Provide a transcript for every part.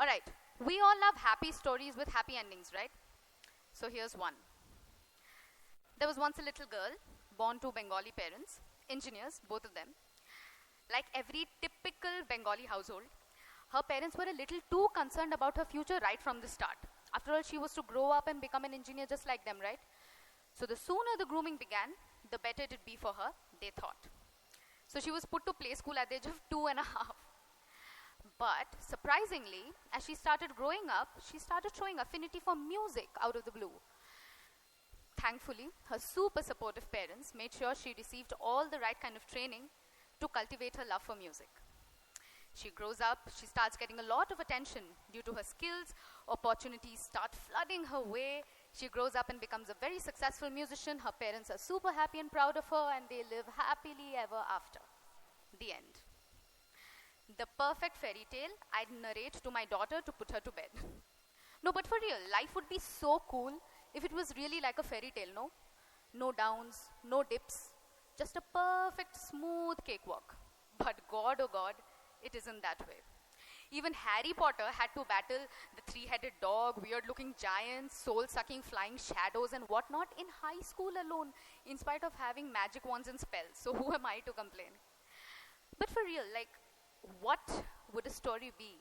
Alright, we all love happy stories with happy endings, right? So here's one. There was once a little girl born to Bengali parents, engineers, both of them. Like every typical Bengali household, her parents were a little too concerned about her future right from the start. After all, she was to grow up and become an engineer just like them, right? So the sooner the grooming began, the better it'd be for her, they thought. So she was put to play school at the age of 2.5. But surprisingly, as she started growing up, she started showing affinity for music out of the blue. Thankfully, her super supportive parents made sure she received all the right kind of training to cultivate her love for music. She grows up, she starts getting a lot of attention due to her skills, opportunities start flooding her way. She grows up and becomes a very successful musician. Her parents are super happy and proud of her, and they live happily ever after. The end. The perfect fairy tale I'd narrate to my daughter to put her to bed. No, but for real, life would be so cool if it was really like a fairy tale, no? No downs, no dips, just a perfect smooth cakewalk. But God, oh God, it isn't that way. Even Harry Potter had to battle the three-headed dog, weird-looking giants, soul-sucking flying shadows and whatnot in high school alone, in spite of having magic wands and spells. So who am I to complain? But for real, like, what would a story be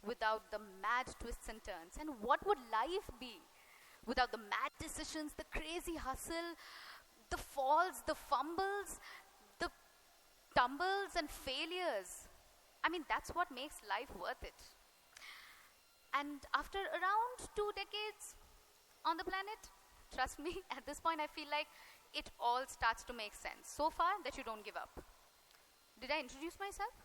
without the mad twists and turns? And what would life be without the mad decisions, the crazy hustle, the falls, the fumbles, the tumbles and failures? I mean, that's what makes life worth it. And after around 2 decades on the planet, trust me, at this point I feel like it all starts to make sense. So far that you don't give up. Did I introduce myself?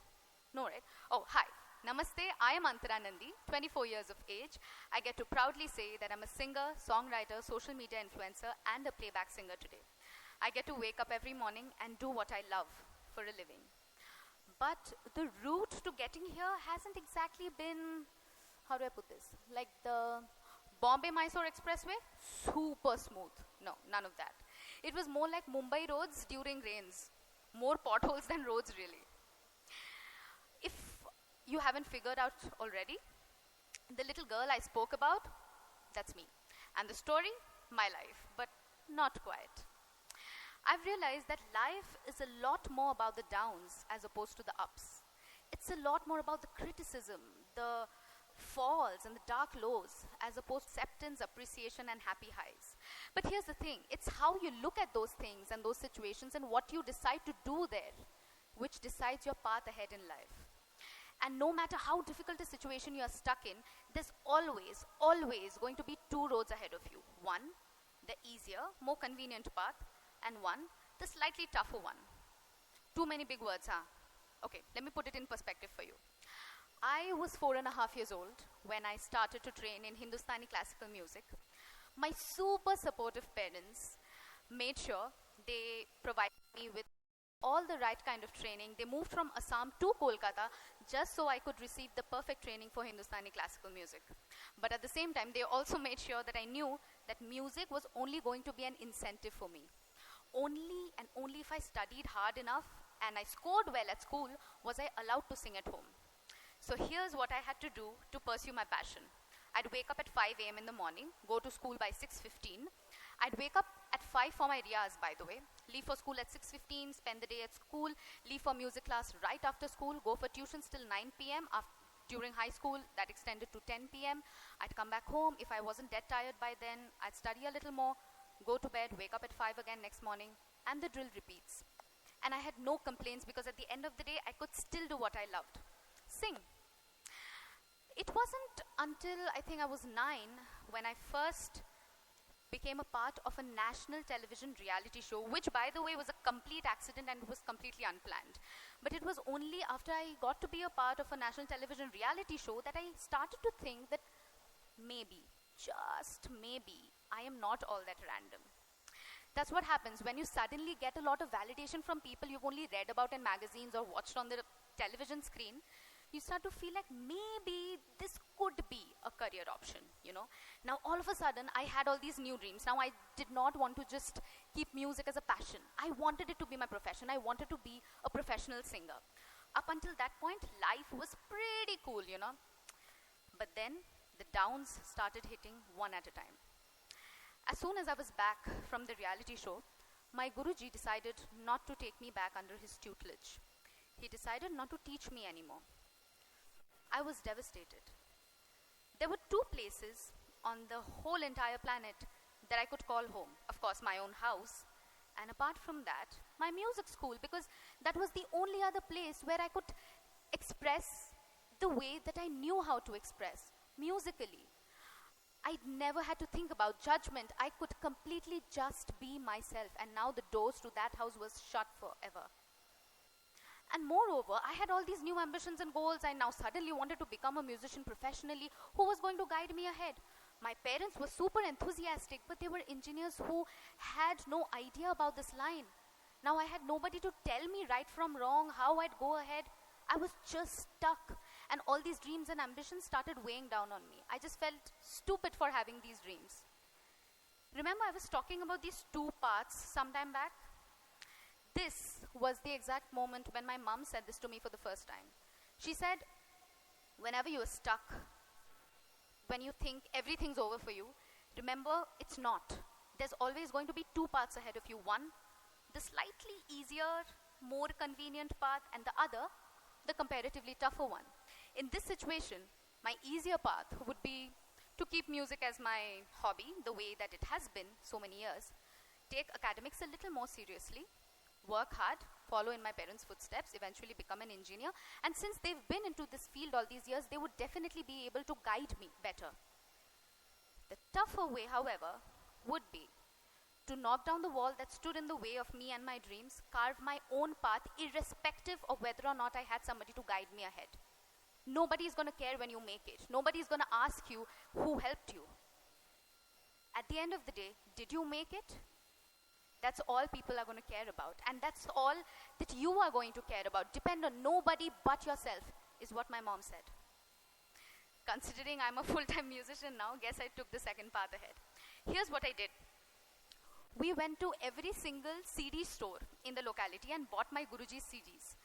No, right? Oh, hi. Namaste. I am Antara Nandy, 24 years of age. I get to proudly say that I'm a singer, songwriter, social media influencer, and a playback singer today. I get to wake up every morning and do what I love for a living. But the route to getting here hasn't exactly been, how do I put this? Like the Bombay-Mysore Expressway? Super smooth. No, none of that. It was more like Mumbai roads during rains. More potholes than roads, really. If you haven't figured out already, the little girl I spoke about, that's me. And the story, my life, but not quite. I've realized that life is a lot more about the downs as opposed to the ups. It's a lot more about the criticism, the falls and the dark lows, as opposed to acceptance, appreciation, and happy highs. But here's the thing, it's how you look at those things and those situations and what you decide to do there, which decides your path ahead in life. And no matter how difficult a situation you are stuck in, there's always going to be two roads ahead of you. One, the easier, more convenient path, and one, the slightly tougher one. Too many big words, huh? Okay, let me put it in perspective for you. I was 4.5 years old when I started to train in Hindustani classical music. My super supportive parents made sure they provided me with all the right kind of training. They moved from Assam to Kolkata just so I could receive the perfect training for Hindustani classical music. But at the same time, they also made sure that I knew that music was only going to be an incentive for me. Only and only if I studied hard enough and I scored well at school was I allowed to sing at home. So here's what I had to do to pursue my passion. I'd wake up at 5 a.m. in the morning, go to school by 6:15. I'd wake up at 5 for my riyaz, by the way, leave for school at 6:15, spend the day at school, leave for music class right after school, go for tuitions till 9 p.m. During high school, that extended to 10 p.m. I'd come back home. If I wasn't dead tired by then, I'd study a little more, go to bed, wake up at 5 again next morning, and the drill repeats. And I had no complaints because at the end of the day, I could still do what I loved, sing. It wasn't until I think I was 9 when I first became a part of a national television reality show, which by the way was a complete accident and was completely unplanned. But it was only after I got to be a part of a national television reality show that I started to think that maybe, just maybe, I am not all that random. That's what happens when you suddenly get a lot of validation from people you've only read about in magazines or watched on the television screen. You start to feel like maybe this could be a career option, you know. Now all of a sudden I had all these new dreams. Now I did not want to just keep music as a passion. I wanted it to be my profession. I wanted to be a professional singer. Up until that point, life was pretty cool, you know. But then the downs started hitting one at a time. As soon as I was back from the reality show, my Guruji decided not to take me back under his tutelage. He decided not to teach me anymore. I was devastated. There were two places on the whole entire planet that I could call home. Of course, my own house, and apart from that, my music school, because that was the only other place where I could express the way that I knew how to express, musically. I never had to think about judgment. I could completely just be myself, and now the doors to that house was shut forever. And moreover, I had all these new ambitions and goals. I now suddenly wanted to become a musician professionally. Who was going to guide me ahead? My parents were super enthusiastic, but they were engineers who had no idea about this line. Now I had nobody to tell me right from wrong, how I'd go ahead. I was just stuck, and all these dreams and ambitions started weighing down on me. I just felt stupid for having these dreams. Remember, I was talking about these two paths sometime back? This was the exact moment when my mom said this to me for the first time. She said, whenever you are stuck, when you think everything's over for you, remember, it's not. There's always going to be two paths ahead of you. One, the slightly easier, more convenient path, and the other, the comparatively tougher one. In this situation, my easier path would be to keep music as my hobby, the way that it has been so many years, take academics a little more seriously, work hard, follow in my parents' footsteps, eventually become an engineer, and since they've been into this field all these years, they would definitely be able to guide me better. The tougher way, however, would be to knock down the wall that stood in the way of me and my dreams, carve my own path, irrespective of whether or not I had somebody to guide me ahead. Nobody's going to care when you make it. Nobody's going to ask you who helped you. At the end of the day, did you make it? That's all people are going to care about. And that's all that you are going to care about. Depend on nobody but yourself, is what my mom said. Considering I'm a full-time musician now, guess I took the second path ahead. Here's what I did. We went to every single CD store in the locality and bought my Guruji's CDs.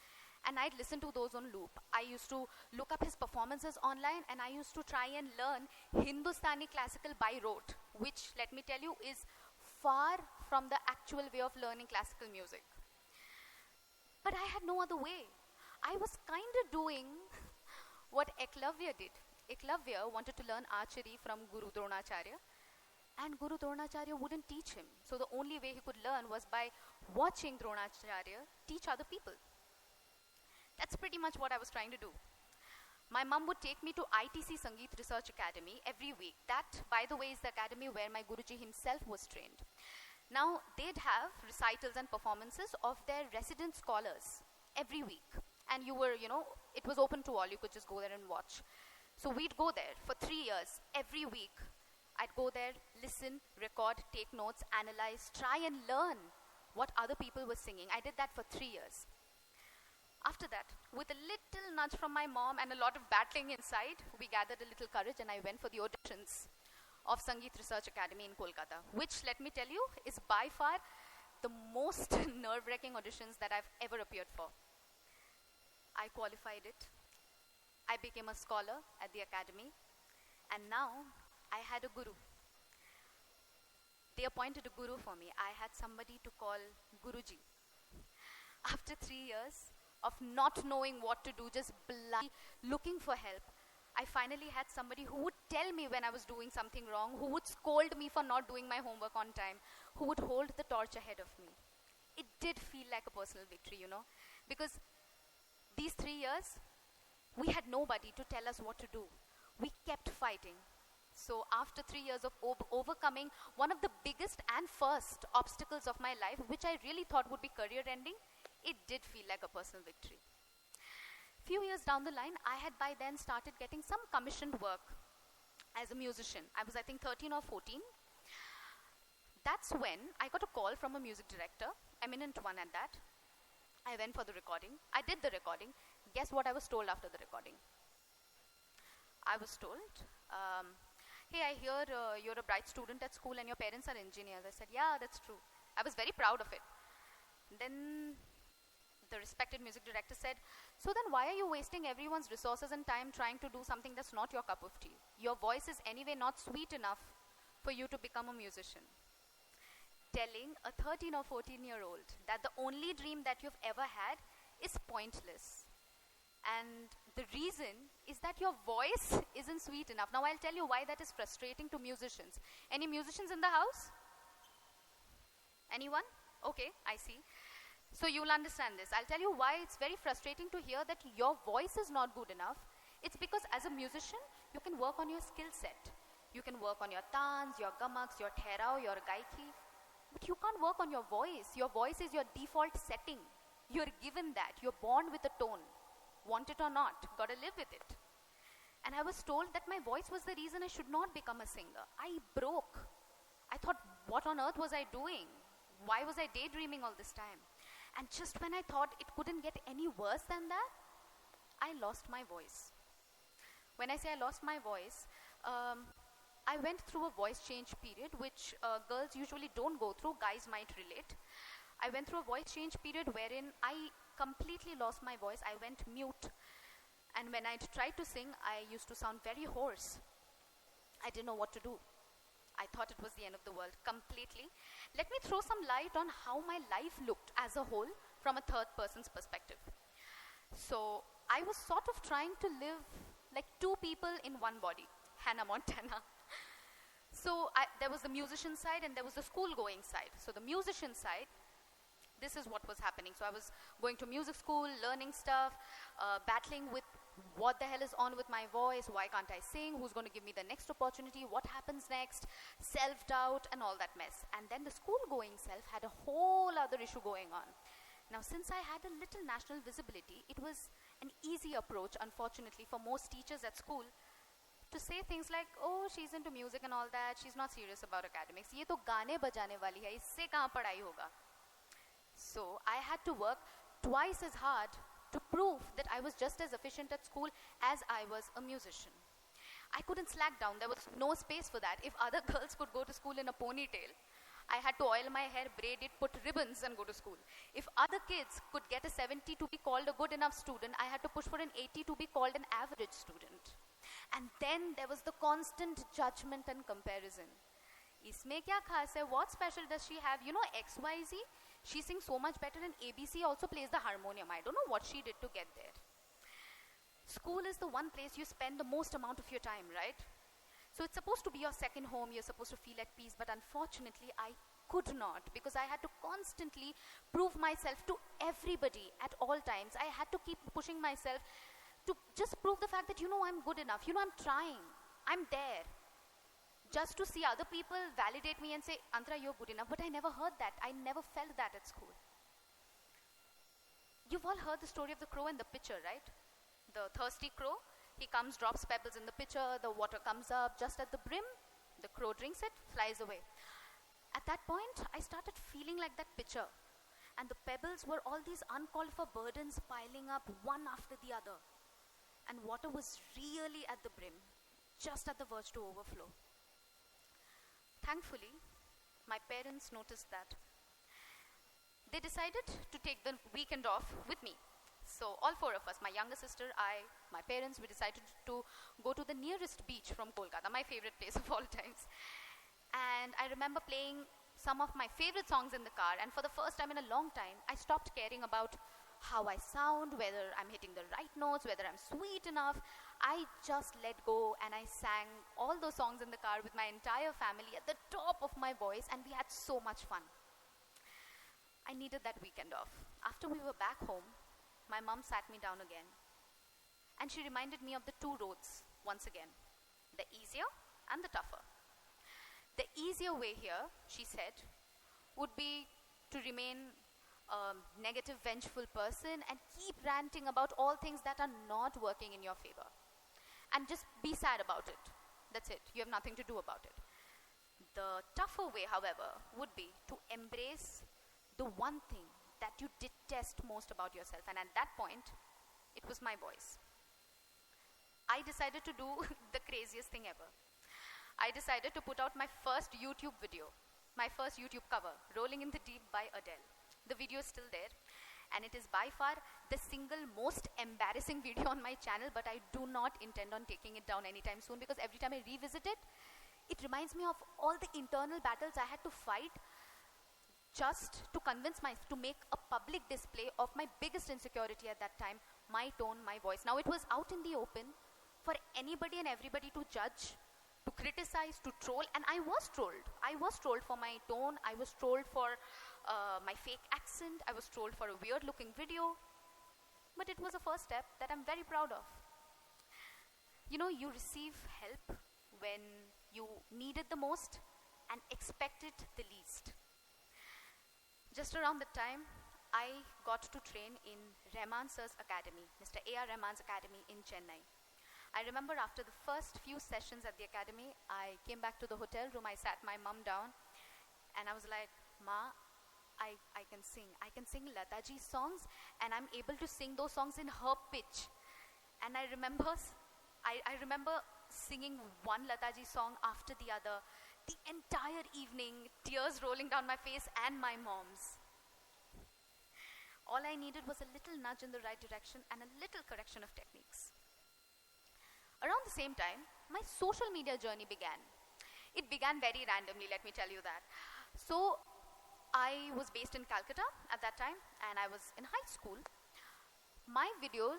And I'd listen to those on loop. I used to look up his performances online, and I used to try and learn Hindustani classical by rote, which, let me tell you, is far from the actual way of learning classical music. But I had no other way. I was kind of doing what Eklavya did. Eklavya wanted to learn archery from Guru Dronacharya, and Guru Dronacharya wouldn't teach him. So the only way he could learn was by watching Dronacharya teach other people. That's pretty much what I was trying to do. My mom would take me to ITC Sangeet Research Academy every week. That, by the way, is the academy where my Guruji himself was trained. Now, they'd have recitals and performances of their resident scholars every week. And you were, it was open to all. You could just go there and watch. So we'd go there for 3 years, every week. I'd go there, listen, record, take notes, analyze, try and learn what other people were singing. I did that for 3 years. After that, with a little nudge from my mom and a lot of battling inside, we gathered a little courage and I went for the auditions of Sangeet Research Academy in Kolkata, which, let me tell you, is by far the most nerve-wracking auditions that I've ever appeared for. I qualified it. I became a scholar at the academy, and now I had a guru. They appointed a guru for me. I had somebody to call Guruji. After 3 years of not knowing what to do, just bloody looking for help, I finally had somebody who would tell me when I was doing something wrong, who would scold me for not doing my homework on time, who would hold the torch ahead of me. It did feel like a personal victory, because these 3 years, we had nobody to tell us what to do. We kept fighting. So after 3 years of overcoming one of the biggest and first obstacles of my life, which I really thought would be career ending, it did feel like a personal victory. Few years down the line, I had by then started getting some commissioned work as a musician. I was, I think, 13 or 14. That's when I got a call from a music director, eminent one at that. I went for the recording. I did the recording. Guess what I was told after the recording? I was told, hey, I hear you're a bright student at school and your parents are engineers. I said, yeah, that's true. I was very proud of it. Then the respected music director said, "So then why are you wasting everyone's resources and time trying to do something that's not your cup of tea? Your voice is anyway not sweet enough for you to become a musician." Telling a 13 or 14-year-old that the only dream that you've ever had is pointless. And the reason is that your voice isn't sweet enough. Now I'll tell you why that is frustrating to musicians. Any musicians in the house? Anyone? Okay, I see. So you'll understand this. I'll tell you why it's very frustrating to hear that your voice is not good enough. It's because as a musician, you can work on your skill set. You can work on your tans, your gamaks, your therao, your gaiki. But you can't work on your voice. Your voice is your default setting. You're given that. You're born with a tone. Want it or not, gotta live with it. And I was told that my voice was the reason I should not become a singer. I broke. I thought, what on earth was I doing? Why was I daydreaming all this time? And just when I thought it couldn't get any worse than that, I lost my voice. When I say I lost my voice, I went through a voice change period, which girls usually don't go through, guys might relate. I went through a voice change period wherein I completely lost my voice. I went mute. And when I tried to sing, I used to sound very hoarse. I didn't know what to do. I thought it was the end of the world, completely. Let me throw some light on how my life looked as a whole from a third person's perspective. So I was sort of trying to live like two people in one body, Hannah Montana. So there was the musician side and there was the school-going side. So the musician side, this is what was happening. So I was going to music school, learning stuff, battling with what the hell is on with my voice, why can't I sing, who's going to give me the next opportunity, what happens next, self-doubt and all that mess. And then the school-going self had a whole other issue going on. Now since I had a little national visibility, it was an easy approach, unfortunately, for most teachers at school to say things like, oh, she's into music and all that, she's not serious about academics. Ye to gaane bajane wali hai, isse kahan padhai hoga? So I had to work twice as hard to prove that I was just as efficient at school as I was a musician. I couldn't slack down. There was no space for that. If other girls could go to school in a ponytail, I had to oil my hair, braid it, put ribbons and go to school. If other kids could get a 70 to be called a good enough student, I had to push for an 80 to be called an average student. And then there was the constant judgment and comparison. Isme kya khas hai? What special does she have? You know XYZ? She sings so much better and ABC also plays the harmonium. I don't know what she did to get there. School is the one place you spend the most amount of your time, right? So it's supposed to be your second home, you're supposed to feel at peace, but unfortunately I could not because I had to constantly prove myself to everybody at all times. I had to keep pushing myself to just prove the fact that, you know, I'm good enough, you know, I'm trying, I'm there. Just to see other people validate me and say, Antara, you're good enough. But I never heard that. I never felt that at school. You've all heard the story of the crow and the pitcher, right? The thirsty crow, he comes, drops pebbles in the pitcher, the water comes up just at the brim, the crow drinks it, flies away. At that point, I started feeling like that pitcher. And the pebbles were all these uncalled for burdens piling up one after the other. And water was really at the brim, just at the verge to overflow. Thankfully, my parents noticed that. They decided to take the weekend off with me. So all four of us, my younger sister, I, my parents, we decided to go to the nearest beach from Kolkata, my favorite place of all times. And I remember playing some of my favorite songs in the car, and for the first time in a long time, I stopped caring about how I sound, whether I'm hitting the right notes, whether I'm sweet enough. I just let go and I sang all those songs in the car with my entire family at the top of my voice, and we had so much fun. I needed that weekend off. After we were back home, my mom sat me down again and she reminded me of the two roads once again, the easier and the tougher. The easier way here, she said, would be to remain a negative, vengeful person and keep ranting about all things that are not working in your favor. And just be sad about it. That's it. You have nothing to do about it. The tougher way, however, would be to embrace the one thing that you detest most about yourself. And at that point, it was my voice. I decided to do the craziest thing ever. I decided to put out my first YouTube video, my first YouTube cover, Rolling in the Deep by Adele. The video is still there. And it is by far the single most embarrassing video on my channel, but I do not intend on taking it down anytime soon, because every time I revisit it, it reminds me of all the internal battles I had to fight just to convince myself to make a public display of my biggest insecurity at that time, my tone, my voice. Now it was out in the open for anybody and everybody to judge, to criticize, to troll, and I was trolled. I was trolled for my tone, I was trolled for my fake accent, I was trolled for a weird looking video, but it was a first step that I'm very proud of. You know, you receive help when you need it the most and expect it the least. Just around that time, I got to train in Rahman Sir's academy, Mr. A.R. Rahman's academy in Chennai. I remember after the first few sessions at the academy, I came back to the hotel room, I sat my mum down, and I was like, Ma, I can sing. I can sing Lataji's songs, and I'm able to sing those songs in her pitch. And I remember singing one Lataji song after the other, the entire evening, tears rolling down my face and my mom's. All I needed was a little nudge in the right direction and a little correction of techniques. Around the same time, my social media journey began. It began very randomly, let me tell you that. So, I was based in Calcutta at that time, and I was in high school. My videos,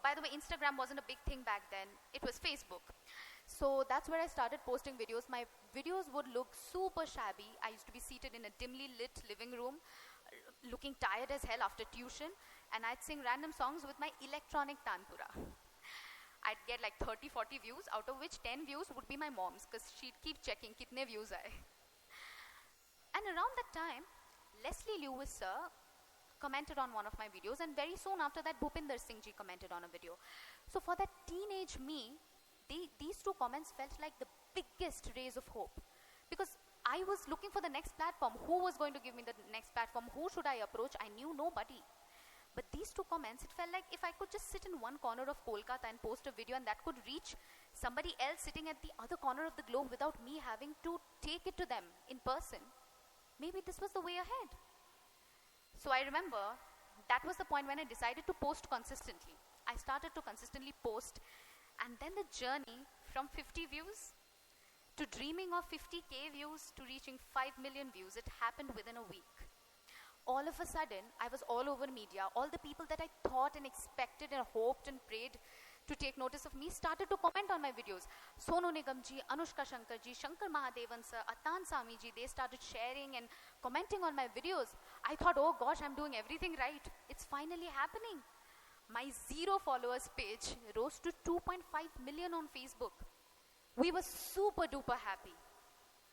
by the way, Instagram wasn't a big thing back then, it was Facebook. So that's where I started posting videos. My videos would look super shabby. I used to be seated in a dimly lit living room, looking tired as hell after tuition, and I'd sing random songs with my electronic tanpura. I'd get like 30-40 views, out of which 10 views would be my mom's, because she'd keep checking kitne views aaye. And around that time, Leslie Lewis sir commented on one of my videos, and very soon after that, Bhupinder Singh ji commented on a video. So for that teenage me, these two comments felt like the biggest rays of hope, because I was looking for the next platform. Who was going to give me the next platform? Who should I approach? I knew nobody. But these two comments, it felt like if I could just sit in one corner of Kolkata and post a video, and that could reach somebody else sitting at the other corner of the globe without me having to take it to them in person, maybe this was the way ahead. So I remember that was the point when I decided to post consistently. I started to consistently post, and then the journey from 50 views to dreaming of 50k views to reaching 5 million views, it happened within a week. All of a sudden, I was all over media. All the people that I thought and expected and hoped and prayed to take notice of me started to comment on my videos. Sonu Nigam ji, Anushka Shankar ji, Shankar Mahadevan sir, Atan Sami ji, they started sharing and commenting on my videos. I thought, oh gosh, I'm doing everything right. It's finally happening. My 0 followers page rose to 2.5 million on Facebook. We were super duper happy,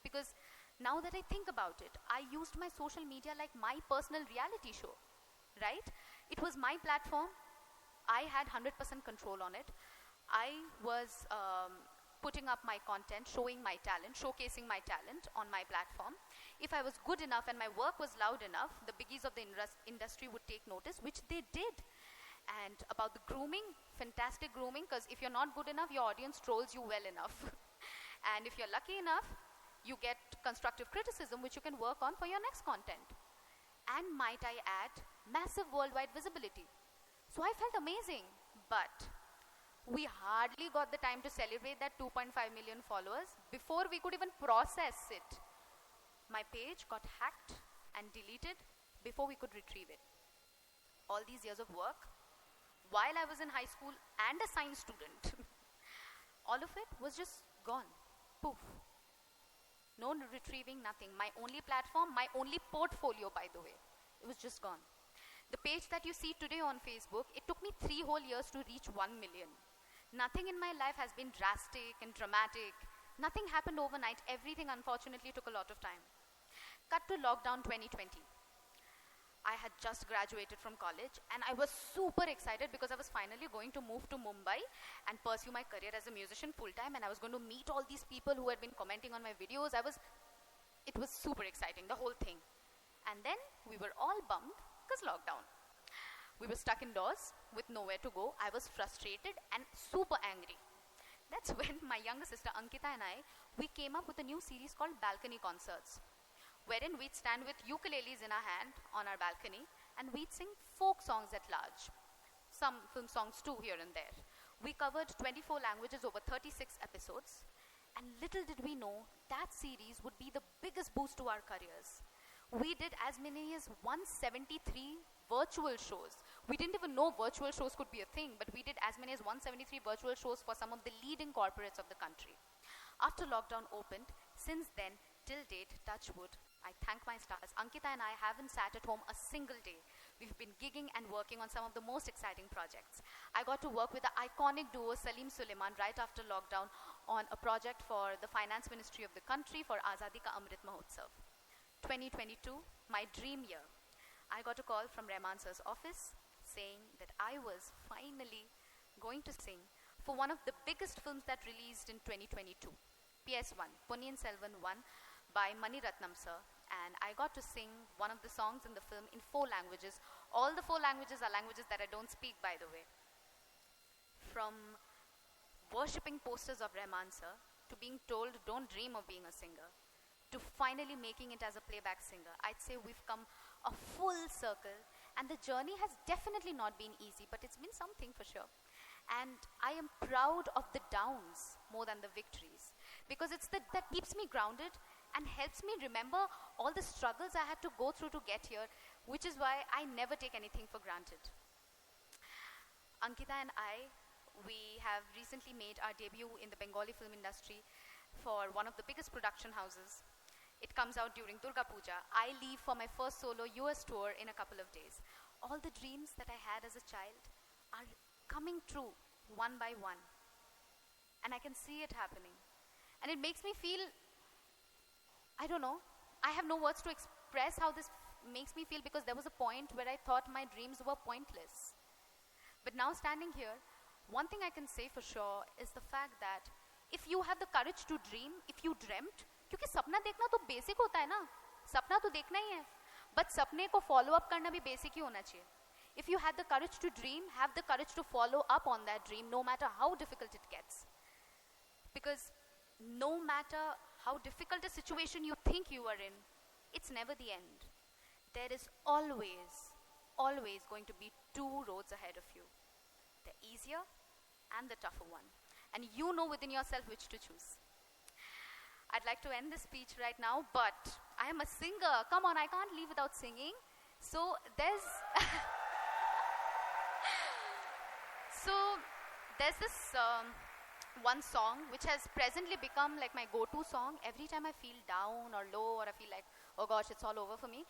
because now that I think about it, I used my social media like my personal reality show, right? It was my platform. I had 100% control on it. I was putting up my content, showing my talent, showcasing my talent on my platform. If I was good enough and my work was loud enough, the biggies of the industry would take notice, which they did. And about the grooming, fantastic grooming, because if you're not good enough, your audience trolls you well enough. And if you're lucky enough, you get constructive criticism, which you can work on for your next content. And might I add, massive worldwide visibility. So I felt amazing, but we hardly got the time to celebrate that 2.5 million followers before we could even process it. My page got hacked and deleted before we could retrieve it. All these years of work, while I was in high school and a science student, all of it was just gone. Poof. No retrieving, nothing. My only platform, my only portfolio, by the way, it was just gone. The page that you see today on Facebook, it took me 3 whole years to reach 1 million. Nothing in my life has been drastic and dramatic. Nothing happened overnight. Everything, unfortunately, took a lot of time. Cut to lockdown 2020. I had just graduated from college, and I was super excited because I was finally going to move to Mumbai and pursue my career as a musician full-time, and I was going to meet all these people who had been commenting on my videos. It was super exciting, the whole thing. And then we were all bummed because lockdown. We were stuck indoors with nowhere to go. I was frustrated and super angry. That's when my younger sister Ankita and we came up with a new series called Balcony Concerts, wherein we'd stand with ukuleles in our hand on our balcony and we'd sing folk songs at large, some film songs too here and there. We covered 24 languages over 36 episodes, and little did we know that series would be the biggest boost to our careers. We did as many as 173 virtual shows. We didn't even know virtual shows could be a thing, but we did as many as 173 virtual shows for some of the leading corporates of the country. After lockdown opened, since then, till date, touch wood, I thank my stars, Ankita and I haven't sat at home a single day. We've been gigging and working on some of the most exciting projects. I got to work with the iconic duo Salim Suleiman right after lockdown on a project for the Finance Ministry of the country for Azadi Ka Amrit Mahotsav. 2022, my dream year. I got a call from Rahman sir's office saying that I was finally going to sing for one of the biggest films that released in 2022, PS1, Ponniyin Selvan 1 by Mani Ratnam sir, and I got to sing one of the songs in the film in 4 languages. All the 4 languages are languages that I don't speak, by the way. From worshipping posters of Rahman sir to being told don't dream of being a singer, to finally making it as a playback singer, I'd say we've come a full circle, and the journey has definitely not been easy, but it's been something for sure. And I am proud of the downs more than the victories, because it's that keeps me grounded and helps me remember all the struggles I had to go through to get here, which is why I never take anything for granted. Ankita and I, we have recently made our debut in the Bengali film industry for one of the biggest production houses. It comes out during Durga Puja. I leave for my first solo US tour in a couple of days. All the dreams that I had as a child are coming true one by one. And I can see it happening. And it makes me feel, I don't know, I have no words to express how this makes me feel, because there was a point where I thought my dreams were pointless. But now standing here, one thing I can say for sure is the fact that if you have the courage to dream, if you dreamt, क्योंकि सपना देखना तो basic होता है ना, सपना तो देखना ही है, बट सपने को फॉलो अप करना भी बेसिक ही होना चाहिए. If you had the courage to dream, have the courage to follow up on that dream, no matter how difficult it gets. Because no matter how difficult a situation you think you are in, it's never the end. There is always going to be 2 roads ahead of you. The easier and the tougher one. And you know within yourself which to choose. I'd like to end this speech right now, but I am a singer. Come on, I can't leave without singing. So there's this one song which has presently become like my go-to song every time I feel down or low, or I feel like, oh gosh, it's all over for me.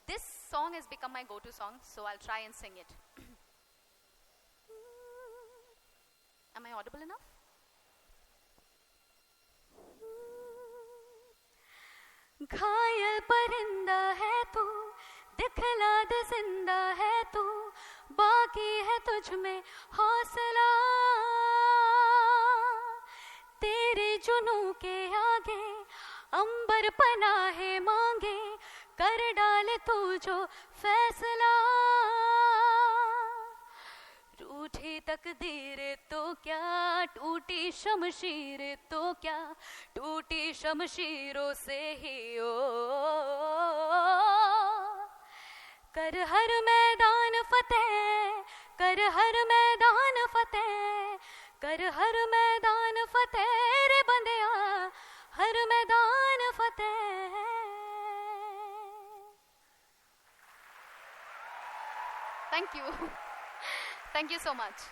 This song has become my go-to song, so I'll try and sing it. Am I audible enough? घायल परिंदा है तू, दिखला दे जिंदा है तू, बाकी है तुझ में हौसला, तेरे जुनू के आगे अंबर पनाहे मांगे, कर डाले तू जो फैसला, रूठी तकदीर तो क्या, टूटी शमशीर तो क्या, टूटी शमशीरों से ही ओ, कर हर मैदान फतेह, कर हर मैदान फतेह, कर हर मैदान फतेह रे बंदिया, हर मैदान फतेह. Thank you. Thank you so much.